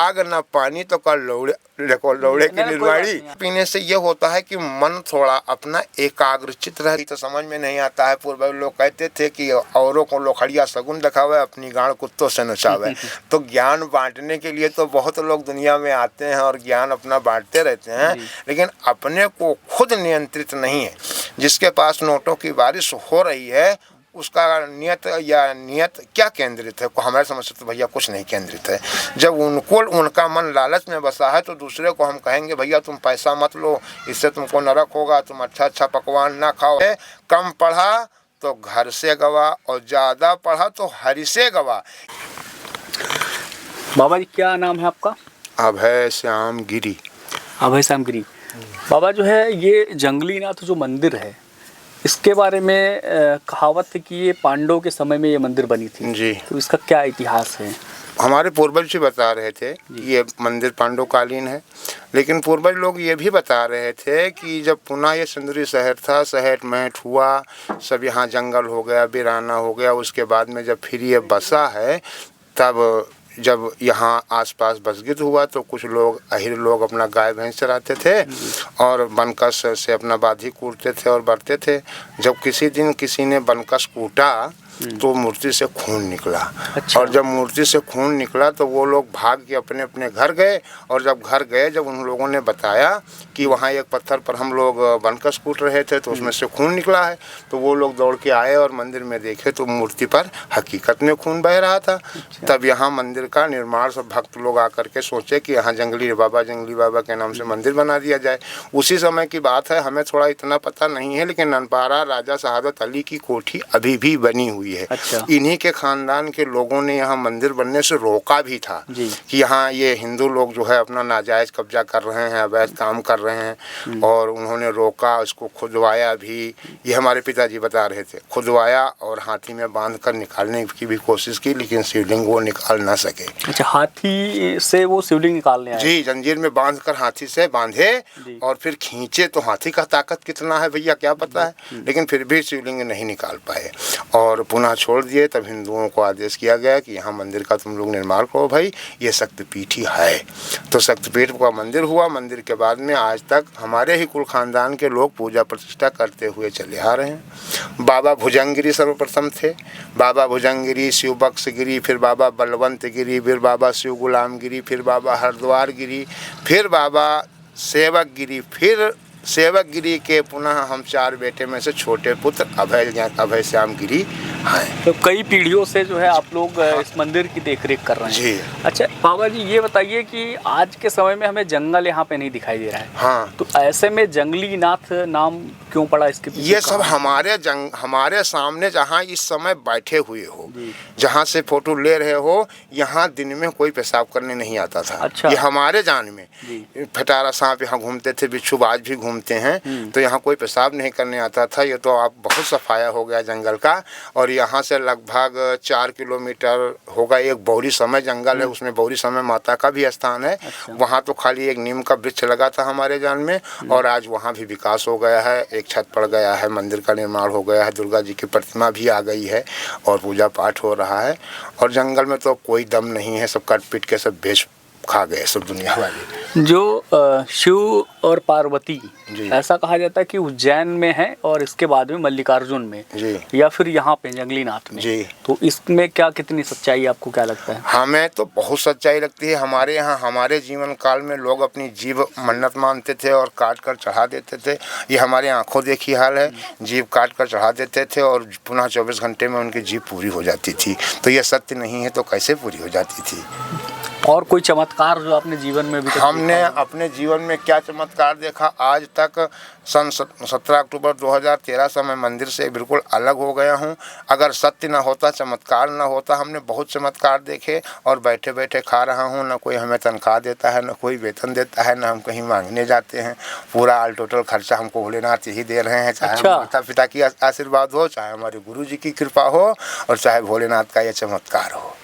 आग न पानी तो कर लौड़े, देखो लौड़े की निर्वाणी। पीने से ये होता है कि मन थोड़ा अपना एकाग्रचित रहे। तो समझ में नहीं आता है। पूर्व लोग कहते थे कि औरों को लोखड़िया सगुन दिखावे, अपनी गांड कुत्तों से नचावे। तो ज्ञान बांटने के लिए तो बहुत लोग दुनिया में आते हैं और ज्ञान अपना बांटते रहते हैं, लेकिन अपने को खुद नियंत्रित नहीं है। जिसके पास नोटों की बारिश हो रही है उसका नियत क्या केंद्रित है? हमारे समझ से तो भैया कुछ नहीं केंद्रित है। जब उनका मन लालच में बसा है तो दूसरे को हम कहेंगे भैया तुम पैसा मत लो, इससे तुमको नरक होगा, तुम अच्छा पकवान ना खाओ। कम पढ़ा तो घर से गवा और ज्यादा पढ़ा तो हरि से गवा। बाबा जी क्या नाम है आपका? अभय श्याम गिरी। अभय श्याम गिरी। बाबा जो है ये जंगली नाथ जो मंदिर है इसके बारे में कहावत है कि ये पांडवों के समय में ये मंदिर बनी थी जी। तो इसका क्या इतिहास है? हमारे पूर्वज जी बता रहे थे ये मंदिर पांडवकालीन है, लेकिन पूर्वज लोग ये भी बता रहे थे कि जब पुनः ये सिंदूरी शहर था, शहर महट हुआ, सब यहाँ जंगल हो गया, वीराना हो गया, उसके बाद में जब फिर ये बसा है तब जब यहाँ आसपास बसगित हुआ तो कुछ लोग अहिर लोग अपना गाय भैंस चराते थे और बनकस से अपना बाधी कूटते थे और बढ़ते थे। जब किसी दिन किसी ने बनकस कूटा तो मूर्ति से खून निकला। अच्छा। और जब मूर्ति से खून निकला तो वो लोग भाग के अपने अपने घर गए, और जब घर गए जब उन लोगों ने बताया कि वहाँ एक पत्थर पर हम लोग बनकस कूट रहे थे तो उसमें से खून निकला है, तो वो लोग दौड़ के आए और मंदिर में देखे तो मूर्ति पर हकीकत में खून बह रहा था। अच्छा। तब यहाँ मंदिर का निर्माण सब भक्त लोग आकर के सोचे कि यहाँ जंगली बाबा के नाम से मंदिर बना दिया जाए। उसी समय की बात है, हमें थोड़ा इतना पता नहीं है, लेकिन ननपारा राजा शहादत अली की कोठी अभी भी बनी हुई है। अच्छा। इन्हीं के खानदान के लोगों ने यहाँ मंदिर बनने से रोका भी था कि यहाँ ये हिंदू लोग जो है अपना नाजायज कब्जा कर रहे हैं, अवैध काम कर रहे हैं, और उन्होंने रोका, उसको खुदवाया भी। ये हमारे पिताजी बता रहे थे, खुदवाया और हाथी में बांध कर निकालने की भी कोशिश की, लेकिन शिवलिंग वो निकाल ना सके। अच्छा, हाथी से वो शिवलिंग निकालने आए? जी, जंजीर में बांध कर हाथी से बांधे और फिर खींचे, तो हाथी का ताकत कितना है भैया क्या पता है, लेकिन फिर भी शिवलिंग नहीं निकाल पाए और पुनः छोड़ दिए। तब हिंदुओं को आदेश किया गया कि यहाँ मंदिर का तुम लोग निर्माण करो भाई, ये शक्तिपीठ ही है। तो शक्तिपीठ का मंदिर हुआ। मंदिर के बाद में आज तक हमारे ही कुल खानदान के लोग पूजा प्रतिष्ठा करते हुए चले आ रहे हैं। बाबा भुजंगगिरी सर्वप्रथम थे, बाबा भुजंगगिरी, शिव बख्श गिरी, फिर बाबा बलवंत गिरी, फिर बाबा शिव गुलाम गिरी, फिर बाबा हरिद्वार गिरी, फिर बाबा सेवक गिरी, फिर सेवक गिरी के पुनः हम 4 बेटे में से छोटे पुत्र अभय श्याम गिरी हैं। तो कई पीढ़ियों से जो है आप लोग इस मंदिर की देखरेख कर रहे हैं। जी। अच्छा बाबा जी ये बताइए कि आज के समय में हमें जंगल यहाँ पे नहीं दिखाई दे रहा है। हाँ। तो ऐसे में जंगली नाथ नाम क्यों पड़ा इसके पीछे? ये सब हमारे सामने जहाँ इस समय बैठे हुए हो, जहाँ से फोटो ले रहे हो, यहाँ दिन में कोई पेशाब करने नहीं आता था। अच्छा। ये हमारे जान में फटारा सांप यहाँ घूमते थे, बिच्छू आज भी घूमते हैं, तो यहाँ कोई पेशाब नहीं करने आता था। ये तो आप बहुत सफाया हो गया जंगल का। और यहाँ से लगभग 4 किलोमीटर होगा एक बौरी समय जंगल है, उसमें बौरी समय माता का भी स्थान है। अच्छा। वहाँ तो खाली एक नीम का वृक्ष लगा था हमारे जान में, और आज वहाँ भी विकास हो गया है, एक छत पड़ गया है, मंदिर का निर्माण हो गया है, दुर्गा जी की प्रतिमा भी आ गई है और पूजा पाठ हो रहा है। और जंगल में तो कोई दम नहीं है, सब कट पीट के सब भेज खा गए सब दुनिया वाले। जो शिव और पार्वती ऐसा कहा जाता है कि उज्जैन में है और इसके बाद में मल्लिकार्जुन में या फिर यहाँ पे जंगली नाथ में जी। तो इसमें क्या कितनी सच्चाई आपको क्या लगता है? हमें तो बहुत सच्चाई लगती है। हमारे यहाँ हमारे जीवन काल में लोग अपनी जीव मन्नत मानते थे और काट कर चढ़ा देते थे। ये हमारे आंखों देखी हाल है, जीव काट कर चढ़ा देते थे और पुनः 24 घंटे में उनकी जीव पूरी हो जाती थी। तो ये सत्य नहीं है तो कैसे पूरी हो जाती थी? और कोई चमत्कार जो अपने जीवन में भी? हमने अपने जीवन में क्या चमत्कार देखा? आज तक सन 17 अक्टूबर 2013 से मैं मंदिर से बिल्कुल अलग हो गया हूँ। अगर सत्य न होता, चमत्कार न होता, हमने बहुत चमत्कार देखे और बैठे बैठे खा रहा हूँ। न कोई हमें तनख्वाह देता है, न कोई वेतन देता है, न हम कहीं मांगने जाते हैं। पूरा ऑल टोटल खर्चा हमको भोलेनाथ ही दे रहे हैं। चाहे माता पिता की आशीर्वाद हो, चाहे हमारे गुरु जी की कृपा हो, और चाहे भोलेनाथ का ये चमत्कार हो।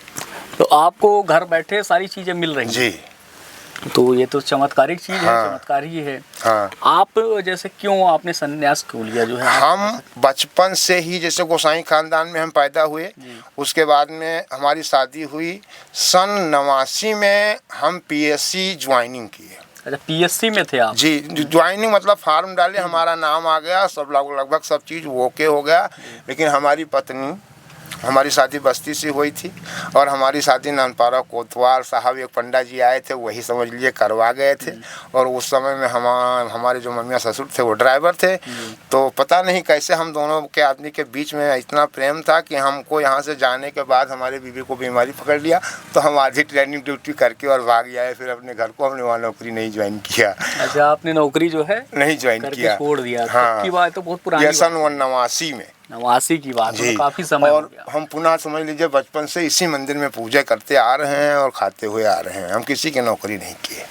तो आपको घर बैठे सारी चीज़ें मिल रही हैं? जी। तो ये तो चमत्कारिक चीज है, हाँ। चमत्कार ही है। हाँ। आप जैसे क्यों आपने संन्यास क्यों लिया जो है? हम बचपन से ही जैसे गोसाई खानदान में हम पैदा हुए, उसके बाद में हमारी शादी हुई। सन 89 में हम PSC ज्वाइनिंग किए। अच्छा, PSC में थे आप? जी, ज्वाइनिंग मतलब फार्म डाले, हमारा नाम आ गया, सब लगभग सब चीज़ ओके हो गया। लेकिन हमारी पत्नी, हमारी शादी बस्ती से हुई थी और हमारी शादी नानपारा कोतवाल साहब एक पंडा जी आए थे, वही समझ लिए करवा गए थे। और उस समय में हमारे जो मम्मियाँ ससुर थे वो ड्राइवर थे। तो पता नहीं कैसे हम दोनों के आदमी के बीच में इतना प्रेम था कि हमको यहाँ से जाने के बाद हमारे बीवी को बीमारी पकड़ लिया, तो हम आधी ट्रेनिंग ड्यूटी करके और भाग आए फिर अपने घर को। हमने वहाँ नौकरी नहीं ज्वाइन किया। अच्छा, आपने नौकरी जो है नहीं ज्वाइन किया, छोड़ दिया? हाँ। की बात तो बहुत पुरानी, सन 89 में, 89 की बात है, काफी समय और हो गया। हम पुनः समझ लीजिए बचपन से इसी मंदिर में पूजा करते आ रहे हैं और खाते हुए आ रहे हैं। हम किसी की नौकरी नहीं किए।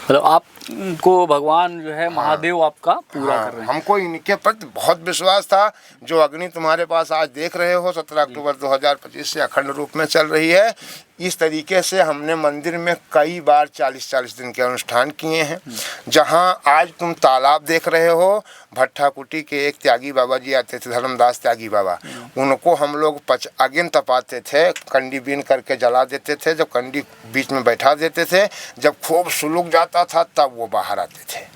मतलब आपको भगवान जो है महादेव आपका पूरा कर रहे हैं। हमको इनके प्रति बहुत विश्वास था। जो अग्नि तुम्हारे पास आज देख रहे हो 17 अक्टूबर 2025 से अखंड रूप में चल रही है, इस तरीके से हमने मंदिर में कई बार 40-40 दिन के अनुष्ठान किए हैं। जहां आज तुम तालाब देख रहे हो, भट्ठा कुटी के एक त्यागी बाबा जी आते थे, धर्मदास त्यागी बाबा, उनको हम लोग अगिन तपाते थे, कंडी बीन करके जला देते थे। जब कंडी बीच में बैठा देते थे, जब खूब सुलग जाता था तब वो बाहर आते थे।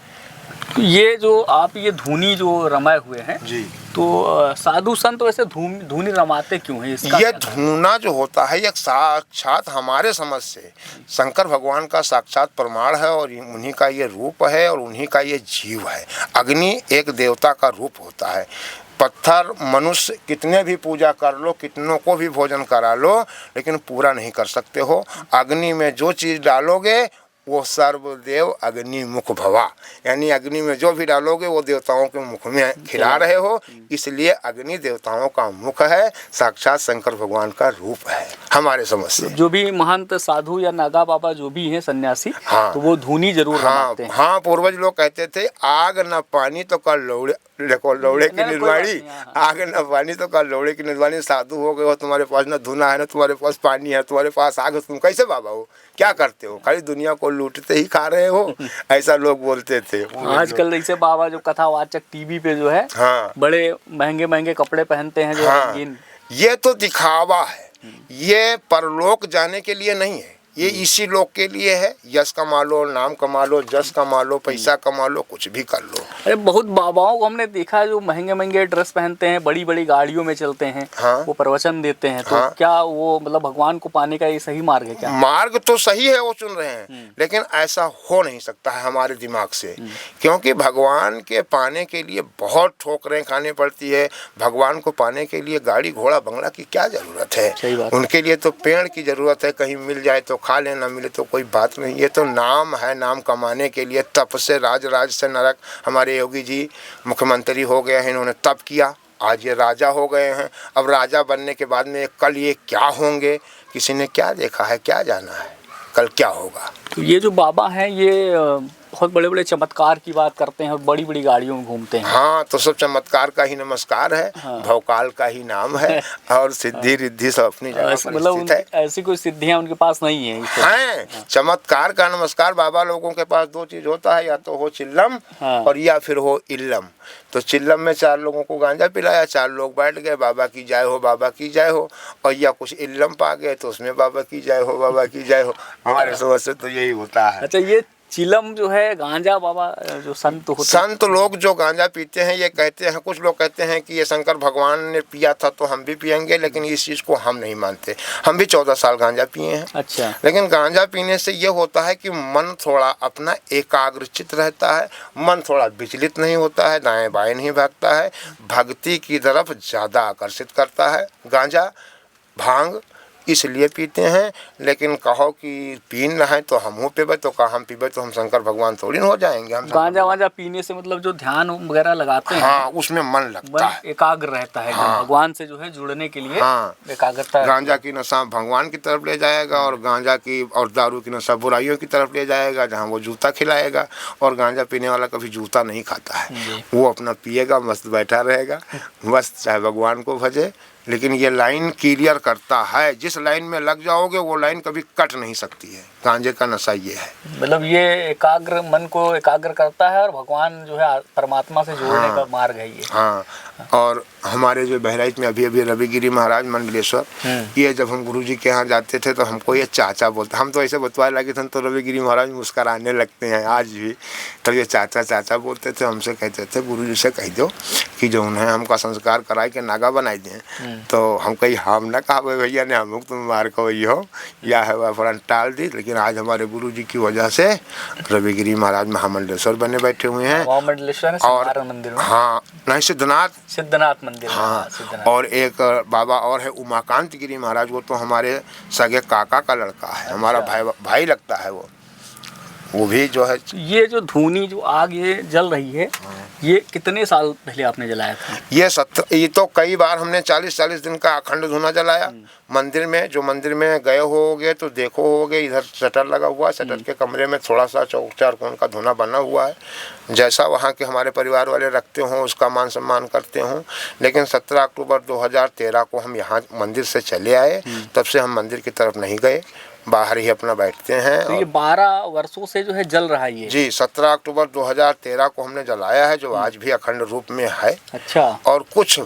तो ये जो आप ये धुनी जो रमाए हुए हैं जी, तो साधु संत वैसे धुनी रमाते क्यों हैं? इसका ये धुना जो होता है एक साक्षात हमारे समझ से शंकर भगवान का साक्षात प्रमाण है और उन्हीं का ये रूप है और उन्हीं का ये जीव है। अग्नि एक देवता का रूप होता है। पत्थर मनुष्य कितने भी पूजा कर लो, कितनों को भी भोजन करा लो, लेकिन पूरा नहीं कर सकते हो। अग्नि में जो चीज़ डालोगे वो सर्वदेव अग्नि मुख भवा, यानी अग्नि में जो भी डालोगे वो देवताओं के मुख में खिला रहे हो। इसलिए अग्नि देवताओं का मुख है, साक्षात शंकर भगवान का रूप है हमारे समझ से। जो भी महंत साधु या नागा बाबा जो भी हैं सन्यासी, हाँ, तो वो धुनी जरूर रमाते हैं। हाँ, पूर्वज लोग कहते थे आग न पानी तो कर लौड़े, देखो लौड़े की निर्वाणी, आग न पानी तो कर लौड़े की निर्वाणी। साधु हो गए हो, तुम्हारे पास न धुना है, न तुम्हारे पास पानी है, तुम्हारे पास आग, तुम कैसे बाबा हो, क्या करते हो, खाली दुनिया को लूटते ही खा रहे हो, ऐसा लोग बोलते थे। आजकल जैसे बाबा जो कथावाचक टीवी पे जो है, हाँ, बड़े महंगे महंगे कपड़े पहनते हैं जो हाँ, ये तो दिखावा है, ये परलोक जाने के लिए नहीं है, ये इसी लोक के लिए है। यश कमा लो, नाम कमा लो, जस कमा लो, पैसा कमा लो, कुछ भी कर लो। अरे बहुत बाबाओं को हमने देखा जो महंगे महंगे ड्रेस पहनते हैं, बड़ी बड़ी गाड़ियों में चलते हैं, हाँ, वो प्रवचन देते हैं। तो हाँ, क्या वो मतलब भगवान को पाने का ये सही मार्ग है क्या? मार्ग तो सही है, वो चुन रहे हैं, लेकिन ऐसा हो नहीं सकता है हमारे दिमाग से, क्योंकि भगवान के पाने के लिए बहुत ठोकरें खानी पड़ती है। भगवान को पाने के लिए गाड़ी घोड़ा बंगला की क्या जरूरत है? उनके लिए तो पेड़ की जरूरत है, कहीं मिल जाए तो खा ले, ना मिले तो कोई बात नहीं। ये तो नाम है, नाम कमाने के लिए तप से राज से नरक। हमारे योगी जी मुख्यमंत्री हो गए हैं, इन्होंने तप किया, आज ये राजा हो गए हैं। अब राजा बनने के बाद में कल ये क्या होंगे, किसी ने क्या देखा है, क्या जाना है कल क्या होगा। तो ये जो बाबा हैं ये बहुत बड़े बड़े चमत्कार की बात करते हैं और बड़ी बड़ी गाड़ियों में घूमते हैं। हाँ, तो सब चमत्कार का ही नमस्कार है। हाँ, भवकाल का ही नाम है और सिद्धि रिद्धि सब अपनी जगह पर स्थित है। ऐसी कोई सिद्धियां उनके पास नहीं है। हैं, चमत्कार का नमस्कार बाबा लोगों के पास दो चीज होता है, या तो हो चिल्लम और या फिर हो इल्लम। तो चिल्लम में 4 लोगों को गांजा पिलाया, 4 लोग बैठ गए, बाबा की जय हो, बाबा की जय हो। और या कुछ इल्लम पा गए तो उसमें बाबा की जय हो, बाबा की जय हो। हमारे समझ से तो यही होता है। अच्छा, ये चिलम जो है गांजा बाबा जो संत होते, संत लोग जो गांजा पीते हैं, ये कहते हैं, कुछ लोग कहते हैं कि ये शंकर भगवान ने पिया था तो हम भी पियेंगे, लेकिन इस चीज़ को हम नहीं मानते। हम भी 14 साल गांजा पिए हैं। अच्छा। लेकिन गांजा पीने से ये होता है कि मन थोड़ा अपना एकाग्रचित रहता है, मन थोड़ा विचलित नहीं होता है, दाएं बाएं नहीं भागता है, भक्ति की तरफ ज़्यादा आकर्षित करता है गांजा भांग, इसलिए पीते हैं। लेकिन कहो कि पीना है तो हम पीबे, तो कहा हम पीबे तो हम शंकर भगवान थोड़ी हो जाएंगे। हम गांजा वांजा पीने से मतलब जो ध्यान वगैरह लगाते हैं, हाँ, उसमें मन लगता है, एकाग्र रहता है। हाँ, भगवान से जो है जुड़ने के लिए हाँ, एकाग्रता। गांजा की नशा भगवान की तरफ ले जाएगा और गांजा की और दारू की नशा बुराइयों की तरफ ले जाएगा, जहाँ वो जूता खिलाएगा। और गांजा पीने वाला कभी जूता नहीं खाता है, वो अपना पिएगा, मस्त बैठा रहेगा, मस्त, चाहे भगवान को भजे लेकिन ये लाइन क्लियर करता है। जिस लाइन में लग जाओगे वो लाइन कभी कट नहीं सकती है। गांजे का नशा ये है। मतलब ये एकाग्र मन को एकाग्र करता है और भगवान जो है परमात्मा से जोड़ने का मार्ग है ये। हाँ, और हमारे जो बहराइच में अभी अभी रविगिरी महाराज मंडलेश्वर, ये जब हम गुरुजी के यहाँ जाते थे तो हमको ये चाचा बोलते, हम तो ऐसे बतवाए लगे थे तो रविगिरी महाराज मुस्कराने लगते हैं आज भी। तब ये चाचा चाचा बोलते थे, हमसे कहते थे गुरुजी से कह दो कि जो उन्हें हमका संस्कार कराए के नागा बनाई दें। तो हम कही हम ना कहा भैया ने हम तुम मार को वही हो या है वह फौरन टाल दी। लेकिन आज हमारे गुरुजी की वजह से रविगिरी महाराज महामंडलेश्वर बने बैठे हुए हैं। और मंदिर में, हाँ नहीं, सिद्धनाथ मंदिर। हाँ, और एक बाबा और है उमाकांत गिरी महाराज, वो तो हमारे सगे काका का लड़का है, हमारा भाई लगता है वो भी जो है। ये जो धूनी जो आग ये जल रही है, ये कितने साल पहले आपने जलाया था? ये तो कई बार हमने 40-40 दिन का अखंड धुना जलाया मंदिर में। जो मंदिर में गए होगे तो देखो होगे, इधर शटर लगा हुआ है, शटर के कमरे में थोड़ा सा चौक चार कोण का धुना बना हुआ है। जैसा वहाँ के हमारे परिवार वाले रखते हों उसका मान सम्मान करते हों। लेकिन 17 अक्टूबर 2013 को हम यहाँ मंदिर से चले आए, तब से हम मंदिर की तरफ नहीं गए, बाहर ही अपना बैठते हैं। तो ये 12 वर्षों से जो है जल रहा है ये? जी, 17 अक्टूबर 2013 को हमने जलाया है, जो आज भी अखंड रूप में है। अच्छा। और कुछ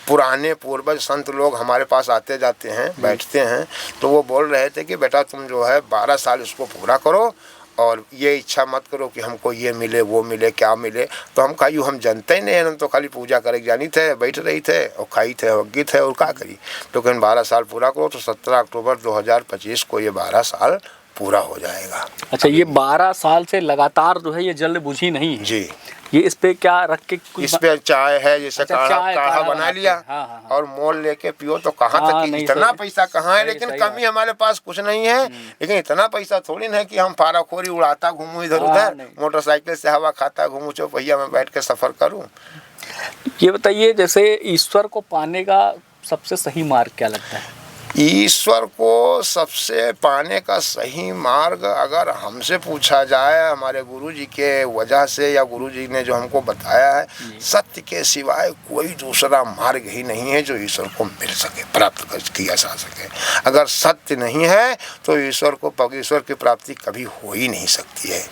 पुराने पूर्वज संत लोग हमारे पास आते जाते हैं, बैठते हैं, तो वो बोल रहे थे कि बेटा तुम जो है 12 साल इसको पूरा करो और ये इच्छा मत करो कि हमको ये मिले वो मिले क्या मिले। तो हम कही हम जानते ही नहीं, हम तो खाली पूजा करे जानी थे, बैठ रही थे और खाई थे और गीत है और क्या करी। तो कहीं 12 साल पूरा करो, तो 17 अक्टूबर 2025 को ये 12 साल पूरा हो जाएगा। अच्छा, ये 12 साल से लगातार जो है ये जल बुझी नहीं है जी? ये इस पे क्या रख के इस पे चाय है, जैसे काढ़ा बना लिया। हाँ। और मोल लेके पियो तो कहाँ तक इतना पैसा कहाँ है। लेकिन कमी हमारे पास कुछ नहीं है, लेकिन इतना पैसा थोड़ी ना है कि हम फाराखोरी उड़ाता घूमूं इधर उधर, मोटरसाइकिल से हवा खाता घूमूं, चौपहिया में बैठ के सफर करूं। ये बताइए, जैसे ईश्वर को पाने का सबसे सही मार्ग क्या लगता है? ईश्वर को सबसे पाने का सही मार्ग अगर हमसे पूछा जाए, हमारे गुरुजी के वजह से या गुरुजी ने जो हमको बताया है, सत्य के सिवाय कोई दूसरा मार्ग ही नहीं है जो ईश्वर को मिल सके, प्राप्त किया जा सके। अगर सत्य नहीं है तो ईश्वर की प्राप्ति कभी हो ही नहीं सकती है,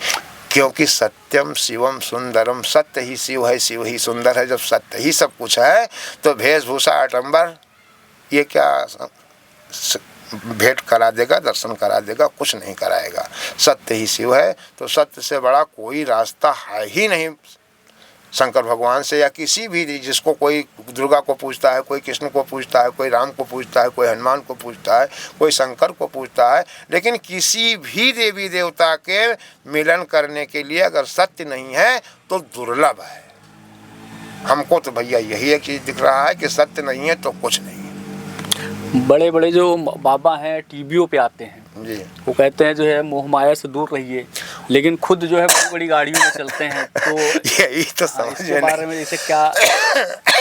क्योंकि सत्यम शिवम सुंदरम, सत्य ही शिव है, शिव ही सुंदर है। जब सत्य ही सब कुछ है तो वेशभूषा आडंबर ये क्या भेंट करा देगा, दर्शन करा देगा, कुछ नहीं कराएगा। सत्य ही शिव है, तो सत्य से बड़ा कोई रास्ता है ही नहीं। शंकर भगवान से या किसी भी, जिसको कोई दुर्गा को पूजता है, कोई कृष्ण को पूजता है, कोई राम को पूजता है, कोई हनुमान को पूजता है, कोई शंकर को पूजता है, लेकिन किसी भी देवी देवता के मिलन करने के लिए अगर सत्य नहीं है तो दुर्लभ है। हमको तो भैया यही एक चीज़ दिख रहा है कि सत्य नहीं है तो कुछ नहीं है। बड़े बड़े जो बाबा हैं टीवियों पे आते हैं जी, वो कहते हैं जो है मोह माया से दूर रहिए, लेकिन खुद जो है बड़ी बड़ी गाड़ियों में चलते हैं। तो यही तो समझ में बारे में जैसे क्या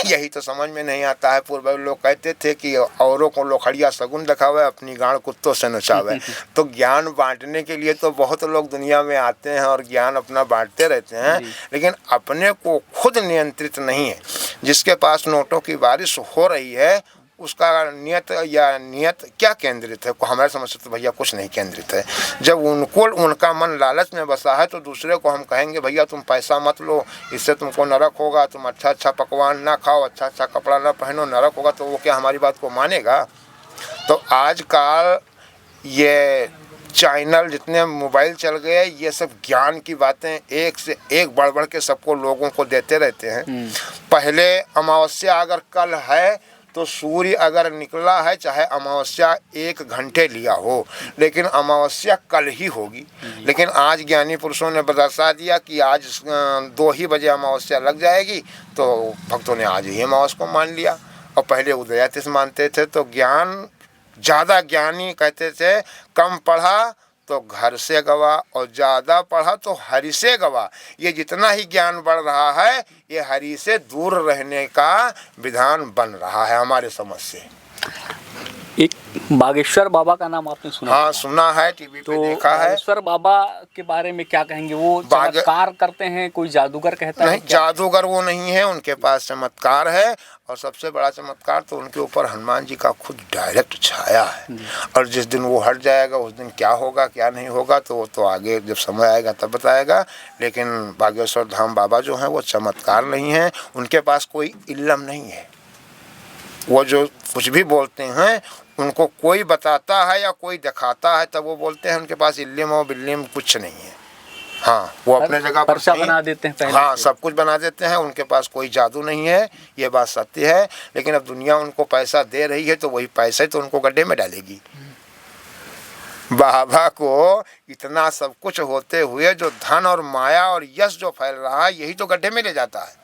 यही तो समझ में नहीं आता है। पूर्व लोग कहते थे कि औरों को लोखड़िया सगुन दिखावे, अपनी गाड़ कुत्तों से नचावे। तो ज्ञान बांटने के लिए तो बहुत लोग दुनिया में आते हैं और ज्ञान अपना बांटते रहते हैं, लेकिन अपने को खुद नियंत्रित नहीं है। जिसके पास नोटों की बारिश हो रही है उसका नियत क्या केंद्रित है? हमारे समझ से तो भैया कुछ नहीं केंद्रित है। जब उनका मन लालच में बसा है तो दूसरे को हम कहेंगे भैया तुम पैसा मत लो, इससे तुमको नरक होगा, तुम अच्छा पकवान ना खाओ, अच्छा कपड़ा ना पहनो, नरक होगा, तो वो क्या हमारी बात को मानेगा? तो आजकल ये चैनल जितने मोबाइल चल गए, ये सब ज्ञान की बातें एक से एक बढ़ के सबको लोगों को देते रहते हैं। पहले अमावस्या अगर कल है तो सूर्य अगर निकला है, चाहे अमावस्या 1 घंटे लिया हो, लेकिन अमावस्या कल ही होगी। लेकिन आज ज्ञानी पुरुषों ने बता दिया कि आज 2 ही बजे अमावस्या लग जाएगी, तो भक्तों ने आज ही अमावस्या को मान लिया। और पहले उदयातिश मानते थे। तो ज्ञान, ज़्यादा ज्ञानी कहते थे कम पढ़ा तो घर से गवा और ज़्यादा पढ़ा तो हरि से गवा। ये जितना ही ज्ञान बढ़ रहा है, ये हरि से दूर रहने का विधान बन रहा है हमारे समझ से। एक बागेश्वर बाबा का नाम आपने सुना? हाँ सुना है, टीवी पे देखा है। बागेश्वर बाबा के बारे में क्या कहेंगे? वो चमत्कार करते हैं, कोई जादूगर कहता है? नहीं, जादूगर वो नहीं है, उनके पास चमत्कार है। और सबसे बड़ा चमत्कार तो उनके ऊपर हनुमान जी का खुद डायरेक्ट छाया है। और जिस दिन वो हट जाएगा उस दिन क्या होगा क्या नहीं होगा तो वो तो आगे जब समय आएगा तब बताएगा। लेकिन बागेश्वर धाम बाबा जो हैं वो चमत्कार नहीं है, उनके पास कोई इल्लम नहीं है। वो जो कुछ भी बोलते हैं उनको कोई बताता है या कोई दिखाता है तब वो बोलते हैं उनके पास इल्लिम और बिल्लिम कुछ नहीं है। हाँ, वो अपने जगह पर पर्चा बना देते हैं पहले। हाँ, सब कुछ बना देते हैं, उनके पास कोई जादू नहीं है, ये बात सत्य है। लेकिन अब दुनिया उनको पैसा दे रही है तो वही पैसे तो उनको गड्ढे में डालेगी। बाबा को इतना सब कुछ होते हुए जो धन और माया और यश जो फैल रहा है यही तो गड्ढे में ले जाता है।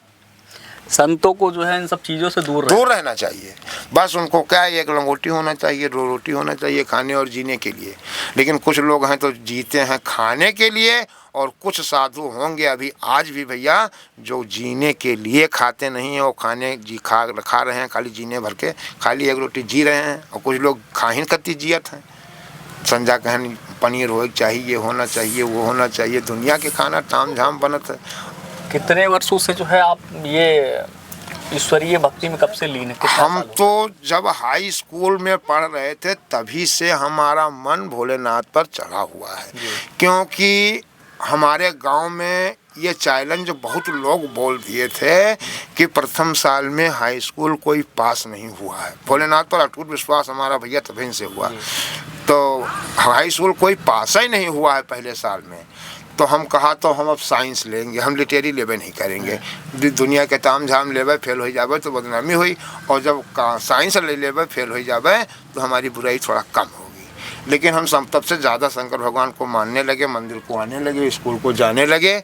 संतों को जो है इन सब चीज़ों से दूर रहना चाहिए। बस उनको क्या है, एक लंगोटी होना चाहिए, 2 रोटी होना चाहिए खाने और जीने के लिए। लेकिन कुछ लोग हैं तो जीते हैं खाने के लिए, और कुछ साधु होंगे अभी आज भी भैया जो जीने के लिए खाते नहीं हैं, वो खा रहे हैं खाली जीने भर के, खाली 1 रोटी जी रहे हैं। और कुछ लोग खाहिन कत्ती जियत हैं, संजा कहन पनीर हो चाहिए, ये होना चाहिए, वो होना चाहिए। दुनिया के खाना ताम झाम बनत है। कितने वर्षों से जो है आप ये ईश्वरीय भक्ति में कब से लीन है? हम तो जब हाई स्कूल में पढ़ रहे थे तभी से हमारा मन भोलेनाथ पर चढ़ा हुआ है। क्योंकि हमारे गांव में ये चैलेंज बहुत लोग बोल दिए थे कि प्रथम साल में हाई स्कूल कोई पास नहीं हुआ है। भोलेनाथ पर अटूट विश्वास हमारा भैया तभी से हुआ। तो हाई स्कूल कोई पास ही नहीं हुआ है पहले साल में। तो हम कहा तो हम अब साइंस लेंगे, हम लिटरेरी लेवे नहीं करेंगे। दुनिया के ताम झाम लेवे फेल हो जावे तो बदनामी हुई, और जब साइंस ले लेवे फेल हो जावे तो हमारी बुराई थोड़ा कम होगी। लेकिन हम तब से ज़्यादा शंकर भगवान को मानने लगे, मंदिर को आने लगे, स्कूल को जाने लगे।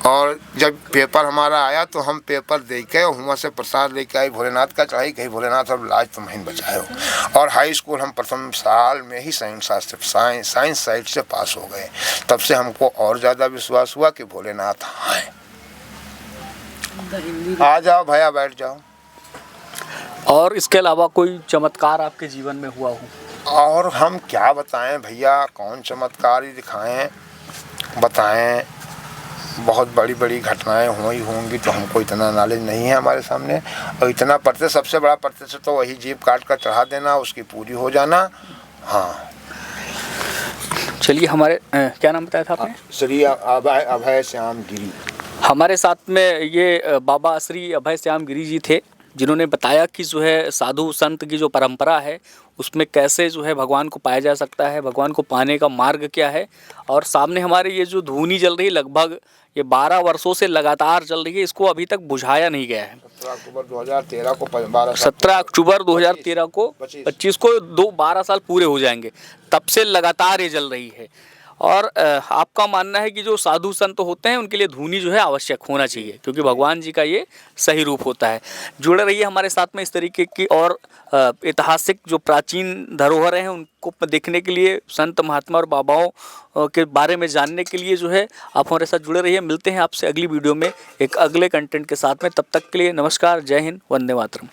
और जब पेपर हमारा आया तो हम पेपर दे के वहाँ से प्रसाद लेके आए, भोलेनाथ का चढ़ाई, कहीं भोलेनाथ अब लाज तुम्हें बचाए हो। और हाई स्कूल हम प्रथम साल में ही साइंस साइड से पास हो गए। तब से हमको और ज़्यादा विश्वास हुआ कि भोलेनाथ हैं। आ जाओ भैया, बैठ जाओ। और इसके अलावा कोई चमत्कार आपके जीवन में हुआ हो? और हम क्या बताएं भैया, कौन चमत्कार ही दिखाएं, बताएं। बहुत बड़ी बड़ी घटनाएं हुई होंगी तो हमको इतना नॉलेज नहीं है हमारे सामने। और इतना पढ़ते, सबसे बड़ा पढ़ते से तो वही जीभ काट कर चढ़ा देना, उसकी पूरी हो जाना। हाँ, चलिए, हमारे क्या नाम बताया था आपने? श्री अभय श्याम गिरी। हमारे साथ में ये बाबा श्री अभय श्याम गिरी जी थे, जिन्होंने बताया कि जो है साधु संत की जो परंपरा है उसमें कैसे जो है भगवान को पाया जा सकता है, भगवान को पाने का मार्ग क्या है। और सामने हमारे ये जो धूनी जल रही है, लगभग ये 12 वर्षों से लगातार चल रही है, इसको अभी तक बुझाया नहीं गया है। 17 अक्टूबर 2013 को 25 को 12 साल पूरे हो जाएंगे, तब से लगातार ये जल रही है। और आपका मानना है कि जो साधु संत होते हैं उनके लिए धूनी जो है आवश्यक होना चाहिए, क्योंकि भगवान जी का ये सही रूप होता है। जुड़े रहिए हमारे साथ में। इस तरीके की और ऐतिहासिक जो प्राचीन धरोहर हैं उनको देखने के लिए, संत महात्मा और बाबाओं के बारे में जानने के लिए जो है आप हमारे साथ जुड़े रहिए। मिलते हैं आपसे अगली वीडियो में एक अगले कंटेंट के साथ में। तब तक के लिए नमस्कार, जय हिंद, वंदे मातरम।